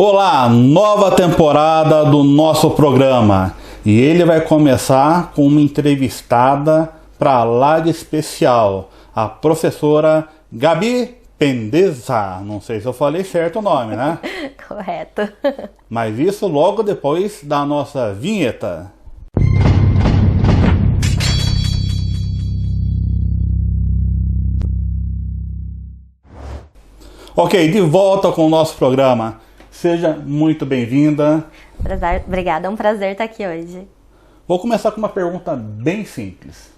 Olá, nova temporada do nosso programa e ele vai começar com uma entrevistada para lá de especial, a professora Gabi Pendeza. Não sei se eu falei certo o nome, né? Correto. Mas isso logo depois da nossa vinheta. Ok, de volta com o nosso programa. Seja muito bem-vinda. Obrigada, é um prazer estar aqui hoje. Vou começar com uma pergunta bem simples.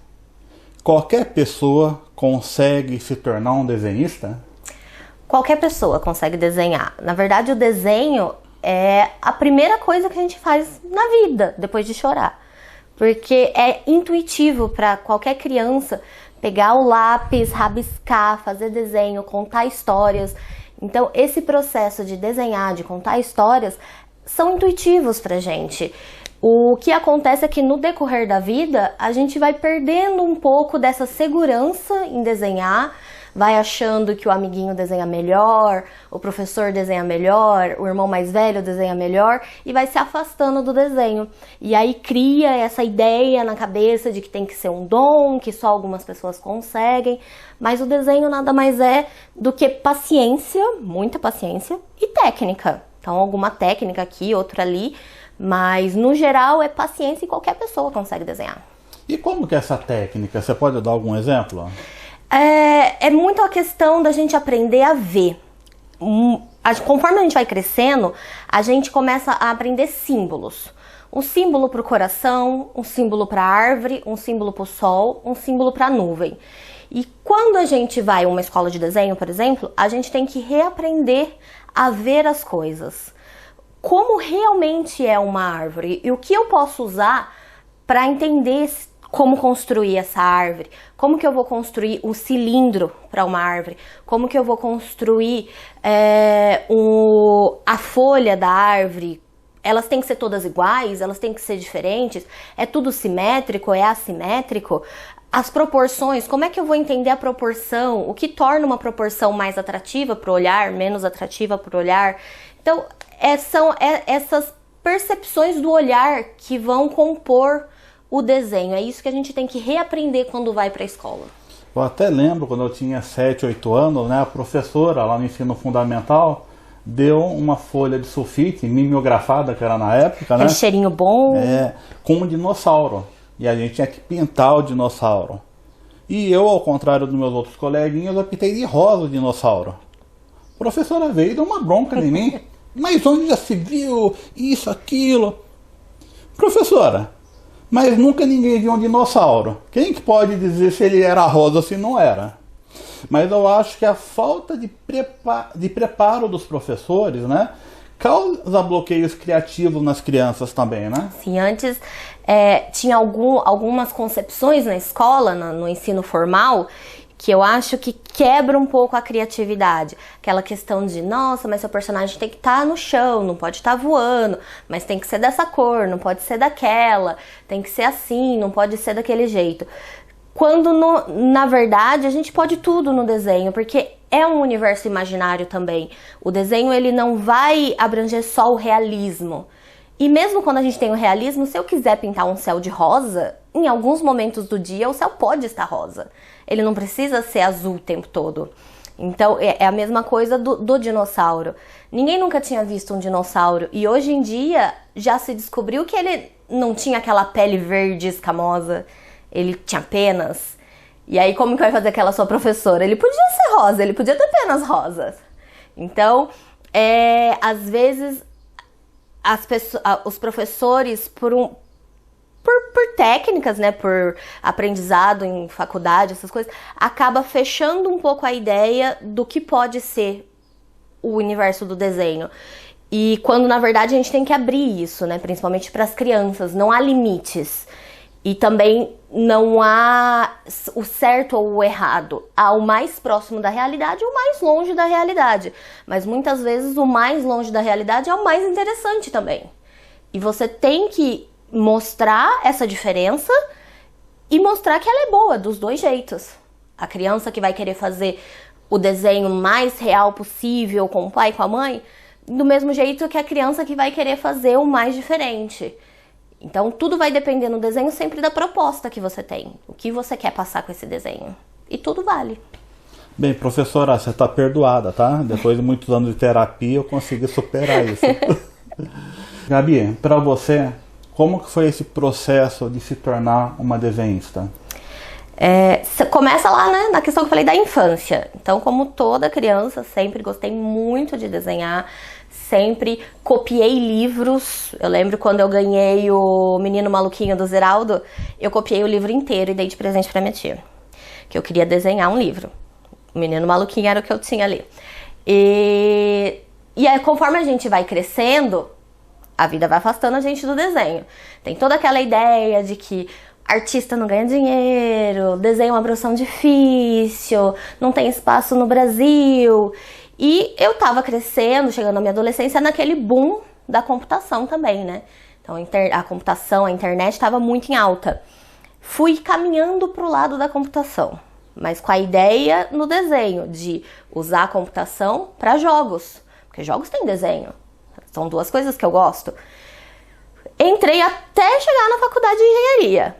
Qualquer pessoa consegue se tornar um desenhista? Qualquer pessoa consegue desenhar. Na verdade, o desenho é a primeira coisa que a gente faz na vida, depois de chorar. Porque é intuitivo para qualquer criança pegar o lápis, rabiscar, fazer desenho, contar histórias. Então, esse processo de desenhar, de contar histórias, são intuitivos pra gente. O que acontece é que no decorrer da vida, a gente vai perdendo um pouco dessa segurança em desenhar, vai achando que o amiguinho desenha melhor, o professor desenha melhor, o irmão mais velho desenha melhor e vai se afastando do desenho. E aí cria essa ideia na cabeça de que tem que ser um dom, que só algumas pessoas conseguem, mas o desenho nada mais é do que paciência, muita paciência e técnica. Então alguma técnica aqui, outra ali, mas no geral é paciência e qualquer pessoa consegue desenhar. E como que é essa técnica? Você pode dar algum exemplo? É muito a questão da gente aprender a ver. Conforme a gente vai crescendo, a gente começa a aprender símbolos. Um símbolo para o coração, um símbolo para a árvore, um símbolo para o sol, um símbolo para a nuvem. E quando a gente vai a uma escola de desenho, por exemplo, a gente tem que reaprender a ver as coisas. Como realmente é uma árvore e o que eu posso usar para entender como construir essa árvore, como que eu vou construir um cilindro para uma árvore, como que eu vou construir a folha da árvore. Elas têm que ser todas iguais, elas têm que ser diferentes, é tudo simétrico, é assimétrico. As proporções, como é que eu vou entender a proporção, o que torna uma proporção mais atrativa para o olhar, menos atrativa para o olhar. Então, são essas percepções do olhar que vão compor o desenho. É isso que a gente tem que reaprender quando vai para a escola. Eu até lembro quando eu tinha 7, 8 anos, né, a professora lá no ensino fundamental deu uma folha de sulfite mimeografada, que era na época, né? Aquele cheirinho bom. Com um dinossauro. E a gente tinha que pintar o dinossauro. E eu, ao contrário dos meus outros coleguinhas, eu pintei de rosa o dinossauro. A professora veio e deu uma bronca em mim. Mas onde já se viu isso, aquilo? Professora, mas nunca ninguém viu um dinossauro. Quem que pode dizer se ele era rosa ou se não era? Mas eu acho que a falta de preparo dos professores, né, causa bloqueios criativos nas crianças também, né? Sim, antes tinha algumas concepções na escola, no ensino formal, que eu acho que quebra um pouco a criatividade. Aquela questão de, nossa, mas seu personagem tem que estar no chão, não pode estar voando, mas tem que ser dessa cor, não pode ser daquela, tem que ser assim, não pode ser daquele jeito. Quando, na verdade, a gente pode tudo no desenho, porque é um universo imaginário também. O desenho, ele não vai abranger só o realismo. E mesmo quando a gente tem o realismo, se eu quiser pintar um céu de rosa, em alguns momentos do dia o céu pode estar rosa. Ele não precisa ser azul o tempo todo. Então, é a mesma coisa do dinossauro. Ninguém nunca tinha visto um dinossauro e hoje em dia já se descobriu que ele não tinha aquela pele verde escamosa, ele tinha penas. E aí, como que vai fazer aquela sua professora? Ele podia ser rosa, ele podia ter penas rosas. Então, às vezes, os professores, por técnicas, né, por aprendizado em faculdade, essas coisas, acaba fechando um pouco a ideia do que pode ser o universo do desenho. E quando, na verdade, a gente tem que abrir isso, né, principalmente para as crianças, não há limites. E também não há o certo ou o errado. Há o mais próximo da realidade e o mais longe da realidade. Mas muitas vezes o mais longe da realidade é o mais interessante também. E você tem que mostrar essa diferença e mostrar que ela é boa dos dois jeitos. A criança que vai querer fazer o desenho mais real possível com o pai e com a mãe do mesmo jeito que a criança que vai querer fazer o mais diferente. Então, tudo vai depender no desenho sempre da proposta que você tem. O que você quer passar com esse desenho. E tudo vale. Bem, professora, você está perdoada, tá? Depois de muitos anos de terapia, eu consegui superar isso. Gabi, para você, como que foi esse processo de se tornar uma desenhista? Começa lá, né, na questão que eu falei da infância. Então, como toda criança, sempre gostei muito de desenhar. Sempre copiei livros. Eu lembro quando eu ganhei o Menino Maluquinho do Zeraldo, eu copiei o livro inteiro e dei de presente pra minha tia. Que eu queria desenhar um livro. O Menino Maluquinho era o que eu tinha ali. E aí, conforme a gente vai crescendo, a vida vai afastando a gente do desenho. Tem toda aquela ideia de que artista não ganha dinheiro, desenho é uma profissão difícil, não tem espaço no Brasil. E eu tava crescendo, chegando na minha adolescência, naquele boom da computação também, né? Então a computação, a internet estava muito em alta. Fui caminhando pro lado da computação, mas com a ideia no desenho de usar a computação para jogos, porque jogos têm desenho. São duas coisas que eu gosto. Entrei até chegar na faculdade de engenharia.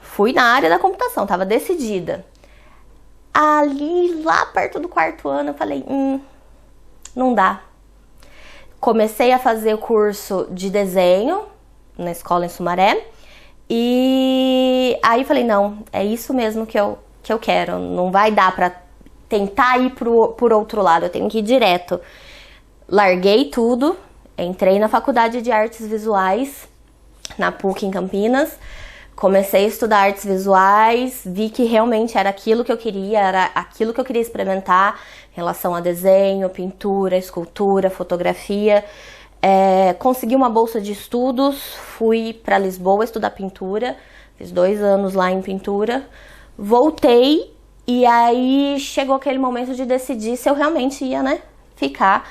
Fui na área da computação, tava decidida. Ali, lá perto do quarto ano, eu falei, não dá. Comecei a fazer o curso de desenho na escola em Sumaré. E aí falei, não, é isso mesmo que eu quero. Não vai dar pra tentar ir por outro lado, eu tenho que ir direto. Larguei tudo, entrei na faculdade de artes visuais, na PUC em Campinas. Comecei a estudar artes visuais, vi que realmente era aquilo que eu queria, era aquilo que eu queria experimentar em relação a desenho, pintura, escultura, fotografia. Consegui uma bolsa de estudos, fui para Lisboa estudar pintura, fiz 2 anos lá em pintura, voltei e aí chegou aquele momento de decidir se eu realmente ia, né, ficar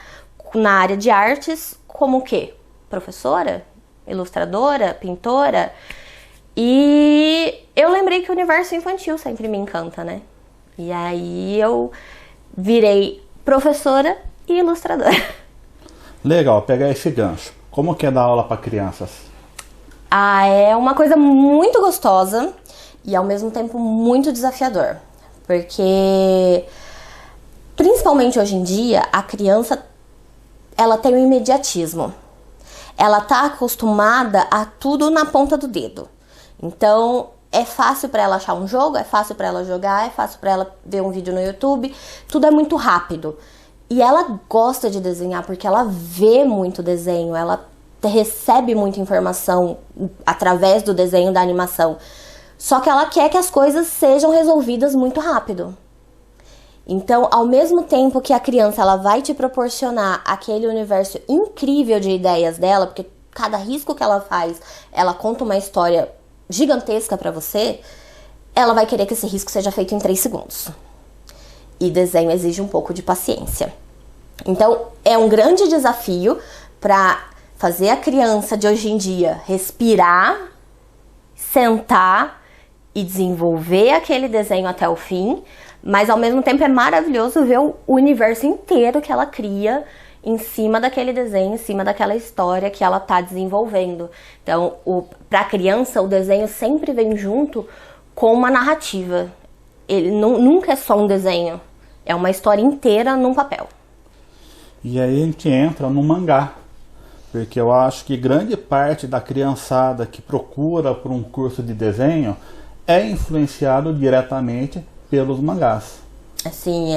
na área de artes como o quê? Professora? Ilustradora? Pintora? E eu lembrei que o universo infantil sempre me encanta, né? E aí eu virei professora e ilustradora. Legal, pegar esse gancho. Como que é dar aula para crianças? É uma coisa muito gostosa e ao mesmo tempo muito desafiador. Porque, principalmente hoje em dia, a criança ela tem um imediatismo. Ela tá acostumada a tudo na ponta do dedo. Então, é fácil para ela achar um jogo, é fácil para ela jogar, é fácil para ela ver um vídeo no YouTube. Tudo é muito rápido. E ela gosta de desenhar porque ela vê muito desenho, ela recebe muita informação através do desenho, da animação. Só que ela quer que as coisas sejam resolvidas muito rápido. Então, ao mesmo tempo que a criança ela vai te proporcionar aquele universo incrível de ideias dela, porque cada risco que ela faz, ela conta uma história gigantesca pra você, ela vai querer que esse risco seja feito em 3 segundos. E desenho exige um pouco de paciência. Então, é um grande desafio pra fazer a criança de hoje em dia respirar, sentar e desenvolver aquele desenho até o fim, mas ao mesmo tempo é maravilhoso ver o universo inteiro que ela cria em cima daquele desenho, em cima daquela história que ela tá desenvolvendo. Então, pra criança, o desenho sempre vem junto com uma narrativa. Ele nunca é só um desenho, é uma história inteira num papel. E aí a gente entra no mangá, porque eu acho que grande parte da criançada que procura por um curso de desenho é influenciado diretamente pelos mangás. Assim,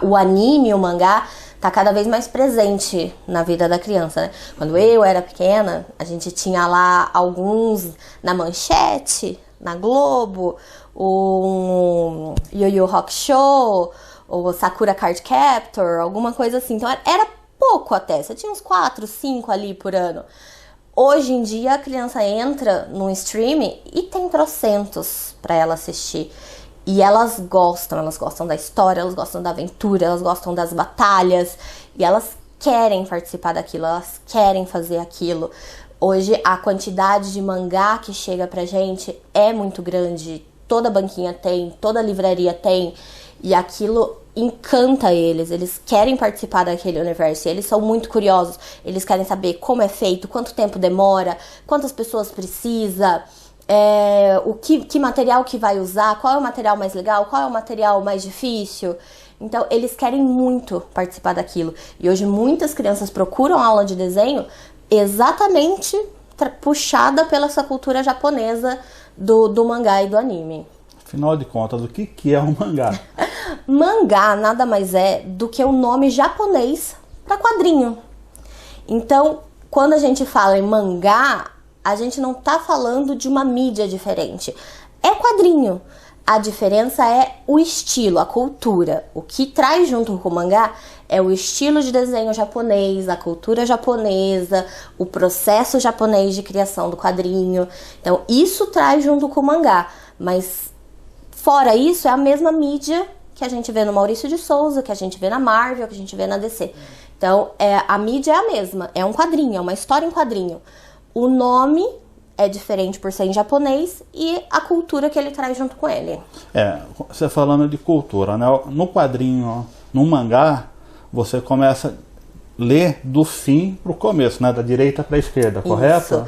o anime, o mangá, tá cada vez mais presente na vida da criança, né? Quando eu era pequena, a gente tinha lá alguns na Manchete, na Globo, o Yu Yu Hakusho, o Sakura Card Captor, alguma coisa assim. Então era pouco até, você tinha uns 4, 5 ali por ano. Hoje em dia a criança entra num streaming e tem trocentos pra ela assistir. E elas gostam da história, elas gostam da aventura, elas gostam das batalhas. E elas querem participar daquilo, elas querem fazer aquilo. Hoje a quantidade de mangá que chega pra gente é muito grande. Toda banquinha tem, toda livraria tem. E aquilo encanta eles querem participar daquele universo, eles são muito curiosos, eles querem saber como é feito, quanto tempo demora, quantas pessoas precisa, que material que vai usar, qual é o material mais legal, qual é o material mais difícil. Então, eles querem muito participar daquilo. E hoje muitas crianças procuram aula de desenho exatamente puxada pela essa cultura japonesa do mangá e do anime. Afinal de contas, o que é um mangá? Mangá nada mais é do que o nome japonês para quadrinho. Então, quando a gente fala em mangá, a gente não tá falando de uma mídia diferente. É quadrinho. A diferença é o estilo, a cultura. O que traz junto com o mangá é o estilo de desenho japonês, a cultura japonesa, o processo japonês de criação do quadrinho. Então, isso traz junto com o mangá. Mas, fora isso, é a mesma mídia que a gente vê no Maurício de Souza, que a gente vê na Marvel, que a gente vê na DC. Então, a mídia é a mesma. É um quadrinho, é uma história em quadrinho. O nome é diferente por ser em japonês e a cultura que ele traz junto com ele. Você falando de cultura, né? No quadrinho, no mangá, você começa a ler do fim para o começo, né? Da direita para a esquerda, correto?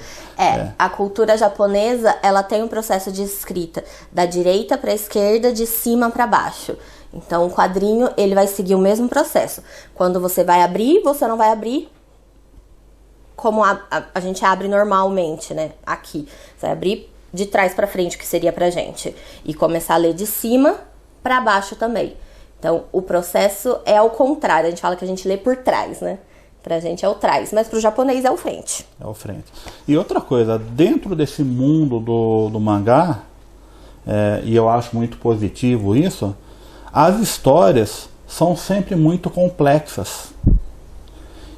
A cultura japonesa, ela tem um processo de escrita da direita para a esquerda, de cima para baixo. Então, o quadrinho, ele vai seguir o mesmo processo. Quando você vai abrir, você não vai abrir como a gente abre normalmente, né? Aqui. Você vai abrir de trás pra frente, que seria pra gente. E começar a ler de cima pra baixo também. Então, o processo é ao contrário. A gente fala que a gente lê por trás, né? Pra gente é o trás, mas pro japonês é o frente. É o frente. E outra coisa, dentro desse mundo do mangá, e eu acho muito positivo isso, as histórias são sempre muito complexas.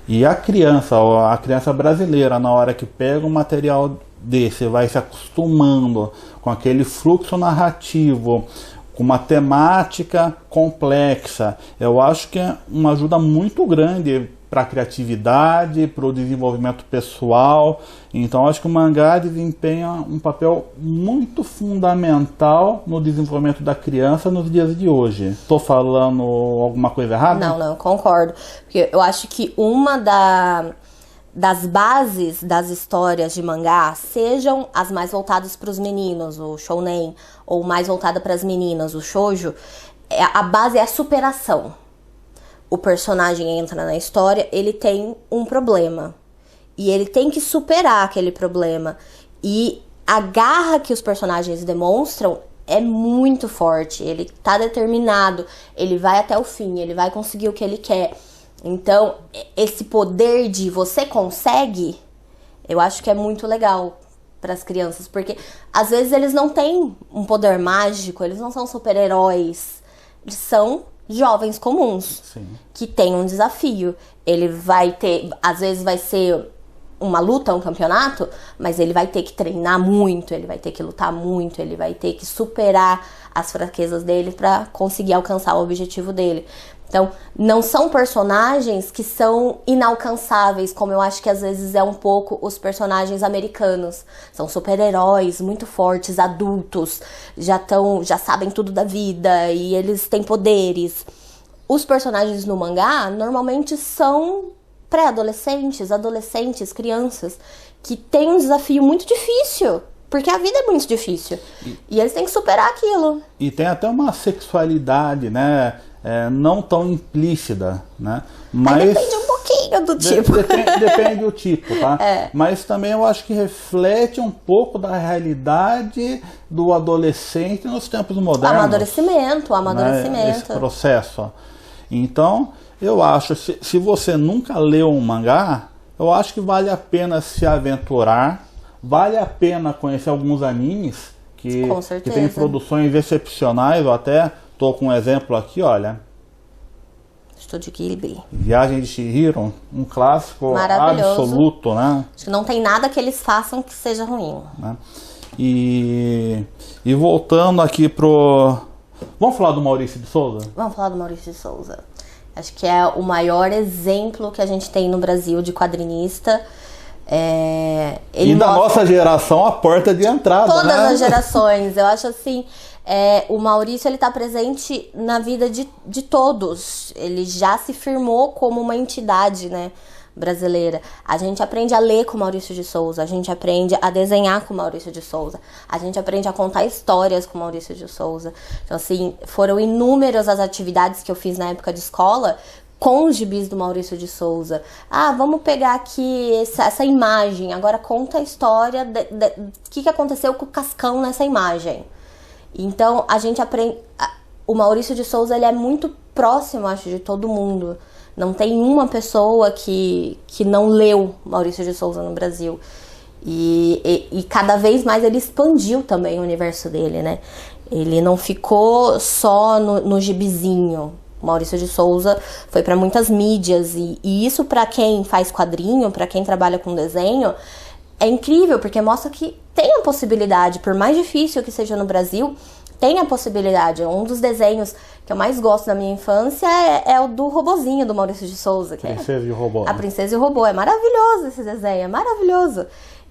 E a criança brasileira, na hora que pega um material desse, vai se acostumando com aquele fluxo narrativo, com uma temática complexa, eu acho que é uma ajuda muito grande para a criatividade, para o desenvolvimento pessoal. Então acho que o mangá desempenha um papel muito fundamental no desenvolvimento da criança nos dias de hoje. Estou falando alguma coisa errada? Não, concordo. Porque eu acho que uma das bases das histórias de mangá, sejam as mais voltadas para os meninos, o shounen, ou mais voltada para as meninas, o shoujo, a base é a superação. O personagem entra na história, ele tem um problema. E ele tem que superar aquele problema. E a garra que os personagens demonstram é muito forte. Ele tá determinado, ele vai até o fim, ele vai conseguir o que ele quer. Então, esse poder de você consegue, eu acho que é muito legal para as crianças. Porque, às vezes, eles não têm um poder mágico, eles não são super-heróis. Eles são jovens comuns. Sim. Que tem um desafio. Ele vai ter, às vezes vai ser uma luta, um campeonato, mas ele vai ter que treinar muito, ele vai ter que lutar muito, ele vai ter que superar as fraquezas dele para conseguir alcançar o objetivo dele. Então, não são personagens que são inalcançáveis, como eu acho que às vezes é um pouco os personagens americanos. São super-heróis muito fortes, adultos, já sabem tudo da vida e eles têm poderes. Os personagens no mangá normalmente são pré-adolescentes, adolescentes, crianças, que têm um desafio muito difícil. Porque a vida é muito difícil. E eles têm que superar aquilo. E tem até uma sexualidade, né? Não tão implícita, né? Mas depende um pouquinho do tipo. Depende do tipo, tá? Mas também eu acho que reflete um pouco da realidade do adolescente nos tempos modernos. Amadurecimento. Né? Esse processo. Então, eu acho, se você nunca leu um mangá, eu acho que vale a pena se aventurar, vale a pena conhecer alguns animes que tem produções excepcionais. Eu até estou com um exemplo aqui, olha. Estúdio Ghibli. Viagem de Chihiro, um clássico absoluto, né? Acho que não tem nada que eles façam que seja ruim. Né? E voltando aqui pro... Vamos falar do Maurício de Souza? Vamos falar do Maurício de Souza. Acho que é o maior exemplo que a gente tem no Brasil de quadrinista. E da nossa geração, a porta de entrada, todas né? as gerações. Eu acho assim, o Maurício, ele tá presente na vida de todos. Ele já se firmou como uma entidade, né, brasileira. A gente aprende a ler com Maurício de Souza, a gente aprende a desenhar com Maurício de Souza, a gente aprende a contar histórias com Maurício de Souza. Então, assim, foram inúmeras as atividades que eu fiz na época de escola com os gibis do Maurício de Souza. Vamos pegar aqui essa imagem, agora conta a história do que aconteceu com o Cascão nessa imagem. Então, a gente aprende... O Maurício de Souza, ele é muito próximo, acho, de todo mundo. Não tem uma pessoa que não leu Maurício de Souza no Brasil. E cada vez mais ele expandiu também o universo dele, né? Ele não ficou só no gibizinho. Maurício de Souza foi para muitas mídias. E isso, para quem faz quadrinho, para quem trabalha com desenho, é incrível, porque mostra que tem a possibilidade, por mais difícil que seja no Brasil, tem a possibilidade. Um dos desenhos que eu mais gosto da minha infância é o do robozinho do Maurício de Souza. Que Princesa e o Robô. A Princesa e o Robô. É maravilhoso esse desenho, é maravilhoso.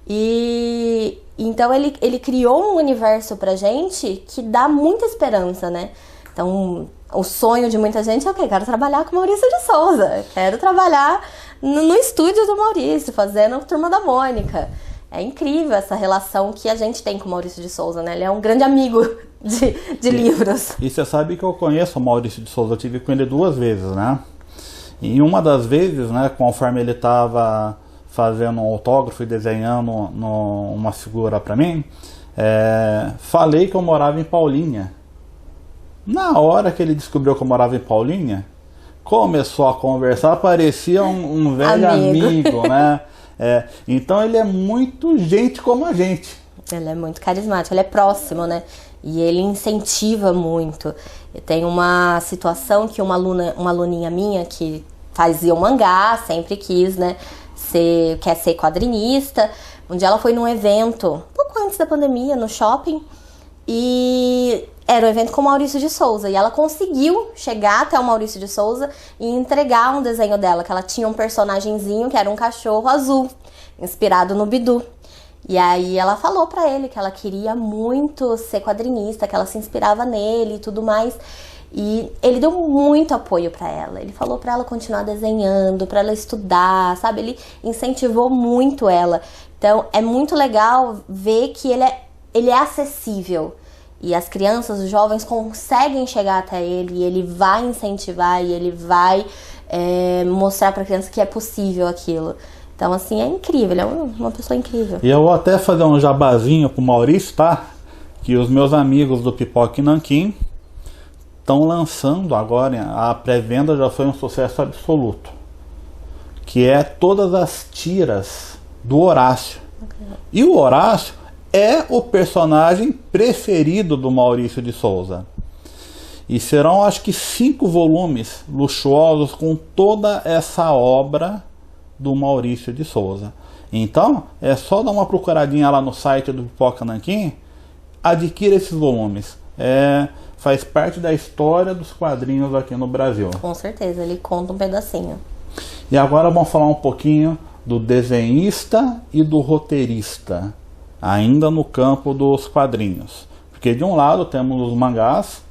E então ele criou um universo pra gente que dá muita esperança, né? Então, o sonho de muita gente é o quê? Quero trabalhar com o Maurício de Souza. Quero trabalhar no estúdio do Maurício, fazendo Turma da Mônica. É incrível essa relação que a gente tem com o Maurício de Souza, né? Ele é um grande amigo de livros. E você sabe que eu conheço o Maurício de Souza, eu tive com ele 2 vezes, né? E uma das vezes, né, conforme ele estava fazendo um autógrafo e desenhando uma figura para mim, falei que eu morava em Paulinha. Na hora que ele descobriu que eu morava em Paulinha, começou a conversar, parecia um velho amigo, né? Então ele é muito gente como a gente. Ele é muito carismático, ele é próximo, né? E ele incentiva muito. Tem uma situação que uma aluninha minha que fazia o mangá, sempre quis, né? Quer ser quadrinista. Um dia ela foi num evento, um pouco antes da pandemia, no shopping, e era um evento com o Maurício de Souza. E ela conseguiu chegar até o Maurício de Souza e entregar um desenho dela, que ela tinha um personagenzinho que era um cachorro azul, inspirado no Bidu. E aí ela falou pra ele que ela queria muito ser quadrinista, que ela se inspirava nele e tudo mais. E ele deu muito apoio pra ela. Ele falou pra ela continuar desenhando, pra ela estudar, sabe? Ele incentivou muito ela. Então é muito legal ver que ele é acessível. E as crianças, os jovens conseguem chegar até ele, e ele vai incentivar, e ele vai mostrar pra criança que é possível aquilo. Então, assim, é incrível, ele é uma pessoa incrível. E eu vou até fazer um jabazinho pro Maurício, tá? Que os meus amigos do Pipoca e Nanquim estão lançando agora, a pré-venda já foi um sucesso absoluto. Que é todas as tiras do Horácio. Okay. E o Horácio é o personagem preferido do Maurício de Souza. E serão, acho que, 5 volumes luxuosos com toda essa obra do Maurício de Souza. Então, é só dar uma procuradinha lá no site do Pipoca Nanquim, adquira esses volumes. Faz parte da história dos quadrinhos aqui no Brasil. Com certeza, ele conta um pedacinho. E agora vamos falar um pouquinho do desenhista e do roteirista, ainda no campo dos quadrinhos. Porque de um lado temos os mangás,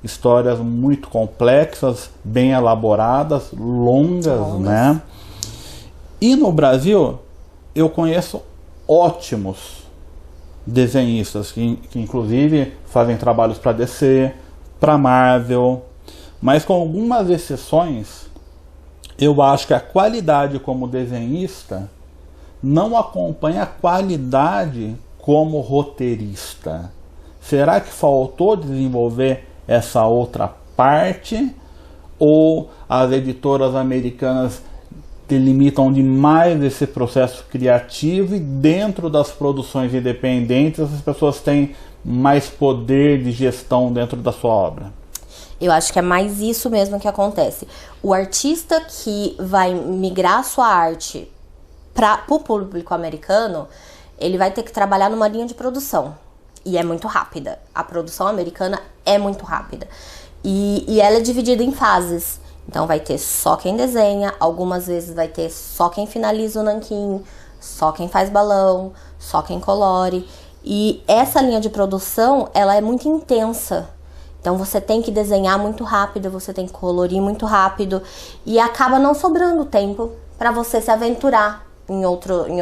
histórias muito complexas, bem elaboradas, longas, né? E no Brasil, eu conheço ótimos desenhistas que inclusive fazem trabalhos para DC, para Marvel, mas com algumas exceções, eu acho que a qualidade como desenhista não acompanha a qualidade como roteirista. Será que faltou desenvolver essa outra parte? Ou as editoras americanas delimitam demais esse processo criativo e dentro das produções independentes as pessoas têm mais poder de gestão dentro da sua obra? Eu acho que é mais isso mesmo que acontece. O artista que vai migrar sua arte para o público americano, ele vai ter que trabalhar numa linha de produção. E é muito rápida. A produção americana é muito rápida. E ela é dividida em fases. Então vai ter só quem desenha, algumas vezes vai ter só quem finaliza o nanquim, só quem faz balão, só quem colore. E essa linha de produção, ela é muito intensa. Então você tem que desenhar muito rápido, você tem que colorir muito rápido e acaba não sobrando tempo para você se aventurar em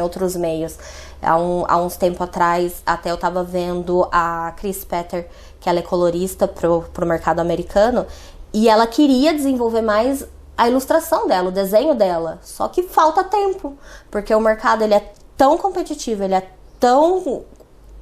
outros meios. Há uns tempos atrás, até eu tava vendo a Chris Petter, que ela é colorista pro mercado americano, e ela queria desenvolver mais a ilustração dela, o desenho dela. Só que falta tempo, porque o mercado ele é tão competitivo, ele é tão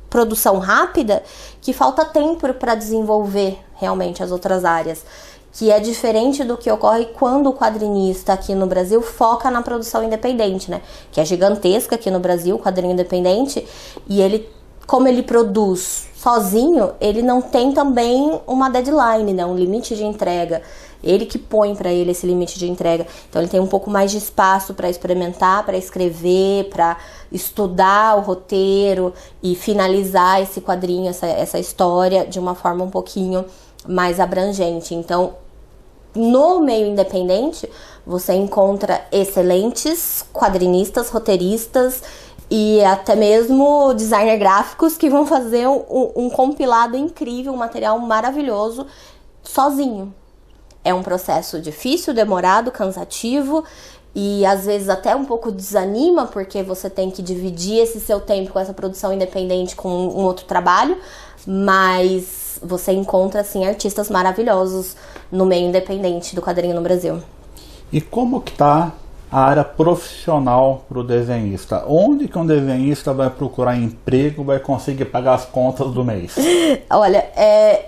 produção rápida, que falta tempo para desenvolver realmente as outras áreas. Que é diferente do que ocorre quando o quadrinista aqui no Brasil foca na produção independente, né? Que é gigantesca aqui no Brasil, o quadrinho independente, e ele, como ele produz sozinho, ele não tem também uma deadline, né? Um limite de entrega. Ele que põe para ele esse limite de entrega. Então ele tem um pouco mais de espaço para experimentar, para escrever, para estudar o roteiro e finalizar esse quadrinho, essa história de uma forma um pouquinho mais abrangente. Então, no meio independente, você encontra excelentes quadrinistas, roteiristas e até mesmo designer gráficos que vão fazer um compilado incrível, um material maravilhoso sozinho. É um processo difícil, demorado, cansativo e às vezes até um pouco desanima, porque você tem que dividir esse seu tempo com essa produção independente com um outro trabalho, mas você encontra assim artistas maravilhosos no meio independente do quadrinho no Brasil. E como que tá a área profissional para o desenhista? Onde que um desenhista vai procurar emprego, vai conseguir pagar as contas do mês? Olha,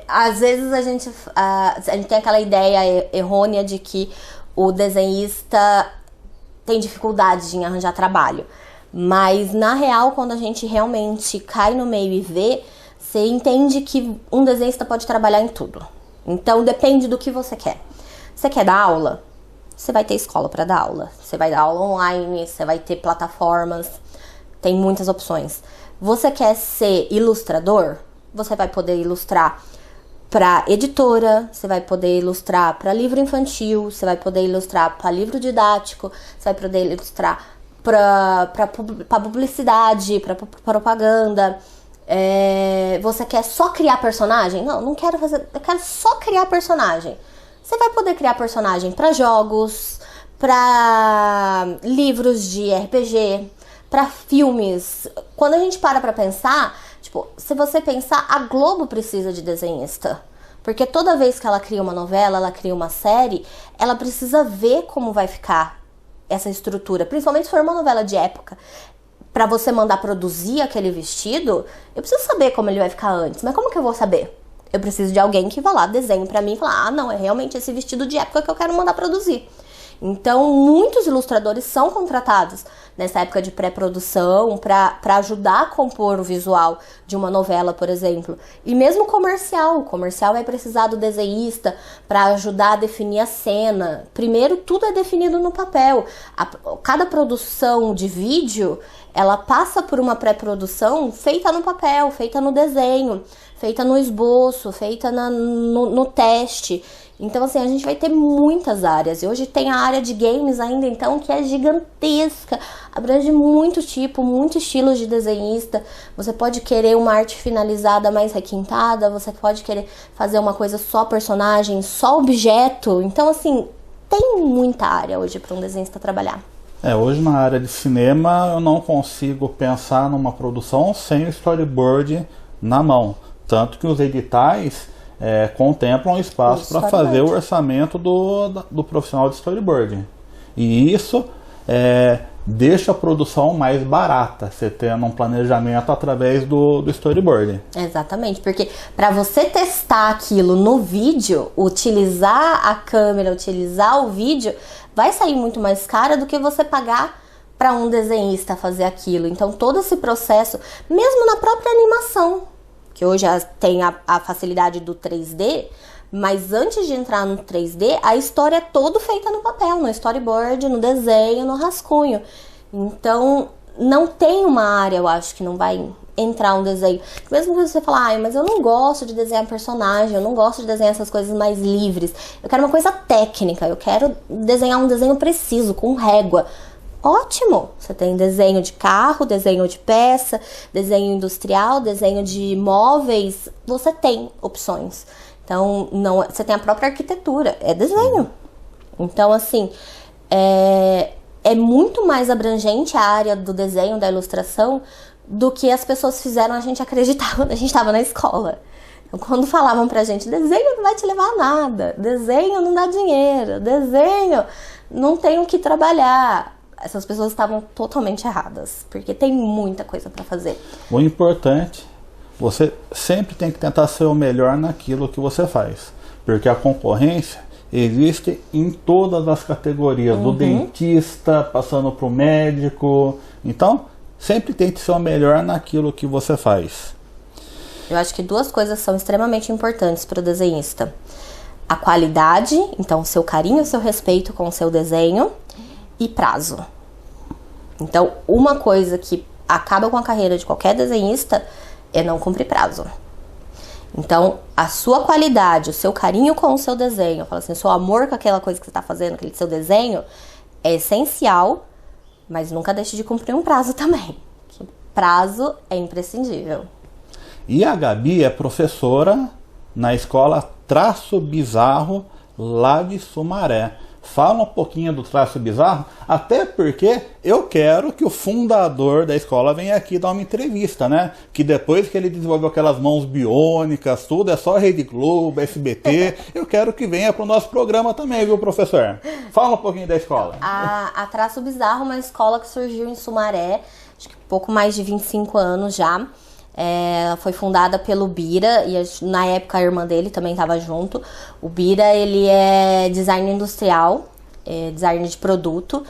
às vezes a gente tem aquela ideia errônea de que o desenhista tem dificuldade em arranjar trabalho. Mas, na real, quando a gente realmente cai no meio e vê, você entende que um desenhista pode trabalhar em tudo. Então, depende do que você quer. Você quer dar aula? Você vai ter escola para dar aula. Você vai dar aula online, você vai ter plataformas. Tem muitas opções. Você quer ser ilustrador? Você vai poder ilustrar para editora, você vai poder ilustrar para livro infantil, você vai poder ilustrar para livro didático, você vai poder ilustrar para publicidade, para propaganda. Você quer só criar personagem? Não quero fazer, eu quero só criar personagem. Você vai poder criar personagem para jogos, para livros de RPG, para filmes. Quando a gente para pensar, tipo, se você pensar, a Globo precisa de desenhista. Porque toda vez que ela cria uma novela, ela cria uma série, ela precisa ver como vai ficar essa estrutura. Principalmente se for uma novela de época. Pra você mandar produzir aquele vestido, eu preciso saber como ele vai ficar antes. Mas como que eu vou saber? Eu preciso de alguém que vá lá, desenhe pra mim e falar, não, é realmente esse vestido de época que eu quero mandar produzir. Então, muitos ilustradores são contratados nessa época de pré-produção para ajudar a compor o visual de uma novela, por exemplo. E mesmo o comercial vai precisar do desenhista para ajudar a definir a cena. Primeiro, tudo é definido no papel. Cada produção de vídeo, ela passa por uma pré-produção feita no papel, feita no desenho, feita no esboço, feita no teste. Então, assim, a gente vai ter muitas áreas. E hoje tem a área de games ainda, então, que é gigantesca. Abrange muito tipo, muitos estilos de desenhista. Você pode querer uma arte finalizada mais requintada. Você pode querer fazer uma coisa só personagem, só objeto. Então, assim, tem muita área hoje para um desenhista trabalhar. Hoje na área de cinema eu não consigo pensar numa produção sem o storyboard na mão. Tanto que os editais contemplam espaço para fazer o orçamento do profissional de storyboard. E isso deixa a produção mais barata, você tendo um planejamento através do storyboard. Exatamente, porque para você testar aquilo no vídeo, utilizar a câmera, utilizar o vídeo, vai sair muito mais caro do que você pagar para um desenhista fazer aquilo. Então todo esse processo, mesmo na própria animação, que hoje tem a facilidade do 3D, mas antes de entrar no 3D, a história é toda feita no papel, no storyboard, no desenho, no rascunho. Então, não tem uma área, eu acho, que não vai entrar um desenho. Mesmo que você falar, mas eu não gosto de desenhar personagem, eu não gosto de desenhar essas coisas mais livres. Eu quero uma coisa técnica, eu quero desenhar um desenho preciso, com régua. Ótimo! Você tem desenho de carro, desenho de peça, desenho industrial, desenho de móveis. Você tem opções. Então, não, você tem a própria arquitetura, é desenho. Então, assim, é muito mais abrangente a área do desenho, da ilustração, do que as pessoas fizeram a gente acreditar quando a gente estava na escola. Então, quando falavam pra gente, desenho não vai te levar a nada, desenho não dá dinheiro, desenho não tem o que trabalhar. Essas pessoas estavam totalmente erradas, porque tem muita coisa para fazer. O importante, você sempre tem que tentar ser o melhor naquilo que você faz, porque a concorrência existe em todas as categorias, do dentista, passando para o médico. Então, sempre tente ser o melhor naquilo que você faz. Eu acho que duas coisas são extremamente importantes para o desenhista. A qualidade, então seu carinho, seu respeito com o seu desenho, e prazo. Então, uma coisa que acaba com a carreira de qualquer desenhista é não cumprir prazo. Então, a sua qualidade, o seu carinho com o seu desenho, fala assim, o seu amor com aquela coisa que você está fazendo, aquele seu desenho, é essencial, mas nunca deixe de cumprir um prazo também. Que prazo é imprescindível. E a Gabi é professora na escola Traço Bizarro, lá de Sumaré. Fala um pouquinho do Traço Bizarro, até porque eu quero que o fundador da escola venha aqui dar uma entrevista, né? Que depois que ele desenvolveu aquelas mãos biônicas, tudo, é só Rede Globo, SBT. Eu quero que venha para o nosso programa também, viu, professor? Fala um pouquinho da escola. A Traço Bizarro é uma escola que surgiu em Sumaré, acho que pouco mais de 25 anos já. Foi fundada pelo Bira e na época a irmã dele também estava junto. O Bira, ele é designer industrial, designer de produto,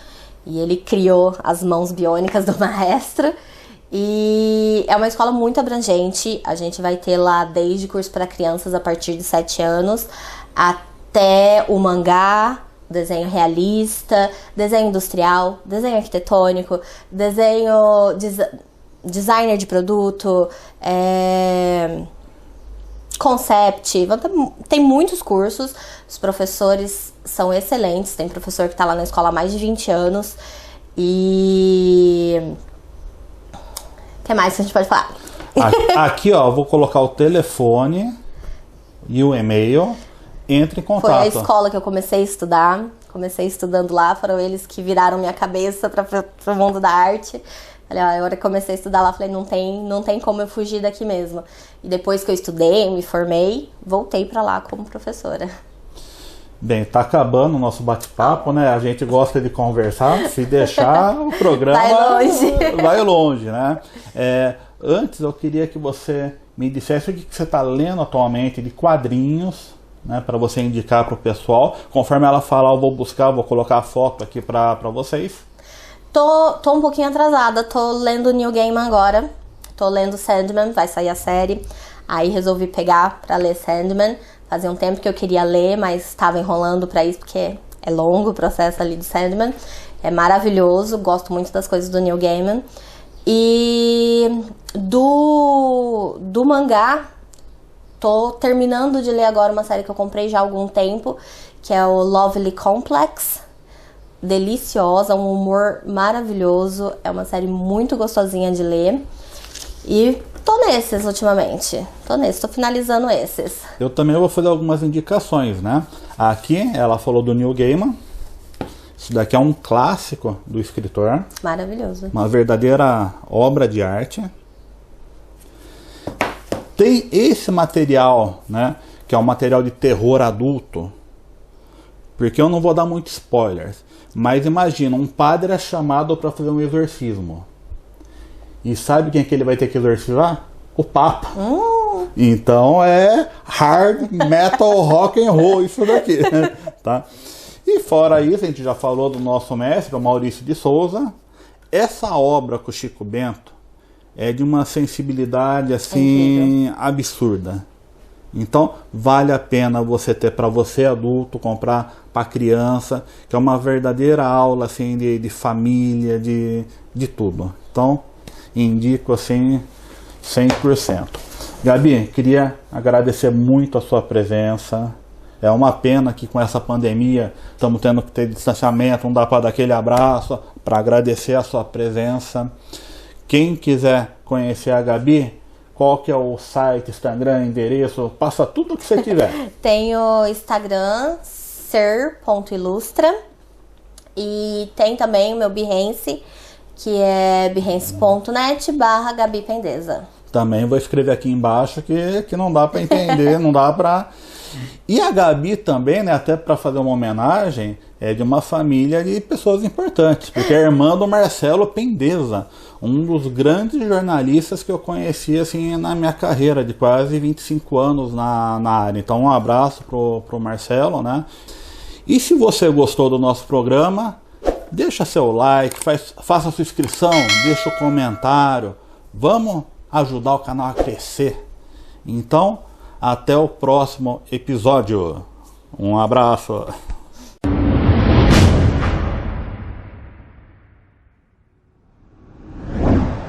e ele criou as mãos biônicas do maestro. E é uma escola muito abrangente. A gente vai ter lá desde curso para crianças a partir de 7 anos até o mangá, desenho realista, desenho industrial, desenho arquitetônico, designer de produto, concept, tem muitos cursos, os professores são excelentes, tem professor que está lá na escola há mais de 20 anos, e o que mais que a gente pode falar? Aqui, ó, vou colocar o telefone e o e-mail, entre em contato. Foi a escola que eu comecei a estudar, comecei estudando lá, foram eles que viraram minha cabeça para o mundo da arte. A hora que comecei a estudar lá, falei, não tem como eu fugir daqui mesmo. E depois que eu estudei, me formei, voltei pra lá como professora. Bem, tá acabando o nosso bate-papo, né? A gente gosta de conversar, se deixar o programa vai longe, né? Antes eu queria que você me dissesse o que você está lendo atualmente de quadrinhos, né? Para você indicar pro pessoal. Conforme ela falar, eu vou buscar, vou colocar a foto aqui pra vocês. Tô um pouquinho atrasada, tô lendo Neil Gaiman agora, tô lendo Sandman, vai sair a série, aí resolvi pegar pra ler Sandman, fazia um tempo que eu queria ler, mas estava enrolando pra isso, porque é longo o processo ali de Sandman, é maravilhoso, gosto muito das coisas do Neil Gaiman, e do mangá, tô terminando de ler agora uma série que eu comprei já há algum tempo, que é o Lovely Complex, deliciosa, um humor maravilhoso, é uma série muito gostosinha de ler, e tô nesses ultimamente, tô finalizando esses. Eu também vou fazer algumas indicações, né? Aqui ela falou do Neil Gaiman, isso daqui é um clássico do escritor, maravilhoso, uma verdadeira obra de arte. Tem esse material, né, que é um material de terror adulto, porque eu não vou dar muito spoilers, mas imagina, um padre é chamado para fazer um exorcismo. E sabe quem é que ele vai ter que exorcizar? O Papa. Então é hard metal rock and roll isso daqui, tá? E fora isso, a gente já falou do nosso mestre, o Maurício de Souza. Essa obra com o Chico Bento é de uma sensibilidade assim absurda. Então vale a pena você ter para você adulto, comprar para criança, que é uma verdadeira aula assim de família, de tudo. Então indico assim 100%. Gabi, queria agradecer muito a sua presença. É uma pena que com essa pandemia estamos tendo que ter distanciamento, não dá para dar aquele abraço, para agradecer a sua presença. Quem quiser conhecer a Gabi, qual que é o site, Instagram, endereço? Passa tudo o que você tiver. Tem o Instagram, ser.ilustra. E tem também o meu Behance, que é behance.net/Gabi Pendeza. Também vou escrever aqui embaixo que não dá para entender, não dá para... E a Gabi também, né, até para fazer uma homenagem, é de uma família de pessoas importantes, porque é irmã do Marcelo Pendeza, um dos grandes jornalistas que eu conheci assim, na minha carreira, de quase 25 anos na área. Então um abraço pro Marcelo, né? E se você gostou do nosso programa, deixa seu like, faça sua inscrição, deixa o comentário. Vamos ajudar o canal a crescer. Então, até o próximo episódio. Um abraço.